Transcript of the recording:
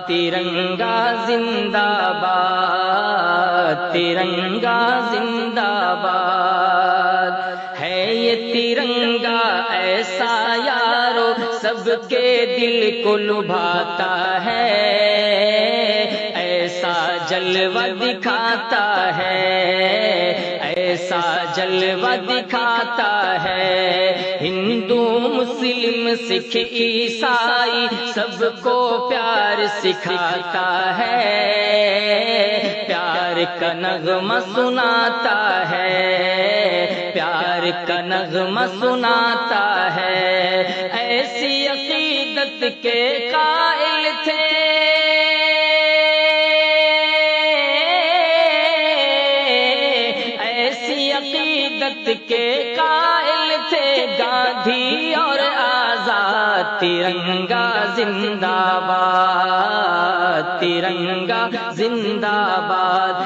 ترنگا زندہ باد، ترنگا زندہ باد ہے یہ ترنگا ایسا یارو سب کے دل کو لبھاتا ہے، ایسا جلوہ دکھاتا ہے، ایسا جلوہ دکھاتا ہے۔ ہندو مسلم سکھ عیسائی سب کو پیار سکھاتا ہے، پیار کا نغمہ سناتا ہے، پیار کا نغمہ سناتا ہے۔ ایسی عقیدت کے قائل تھے عقیدت کے قائل تھے گاندھی اور آزاد۔ ترنگا زندہ باد، ترنگا زندہ باد۔